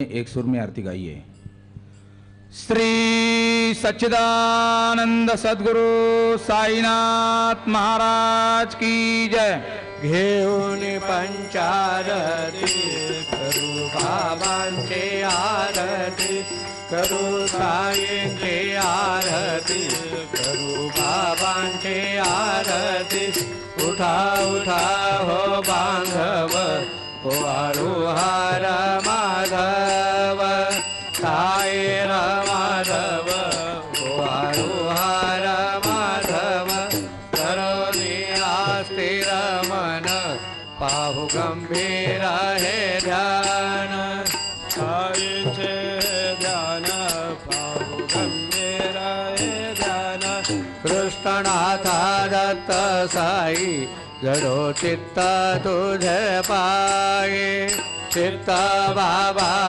एक सुर में आरती गाई है। श्री सच्चिदानंद सद्गुरु साईनाथ महाराज की जय। घेऊन पंचारती करू बाबांचे आरती, करू साईंचे आरती, करू बाबांचे आरती। उठा उठा हो बांधव, हो आरुहार माधव, साईर माधव, हो आरुहार माधव। करोनी आस्थिर मन, पाहु गंभीर हे ध्यान, साईचे ध्यान पाहु गंभीर हे ध्यान। कृष्णनाथा दत्त साई, जडो चित्त तुझे पाये, चित्त बाबा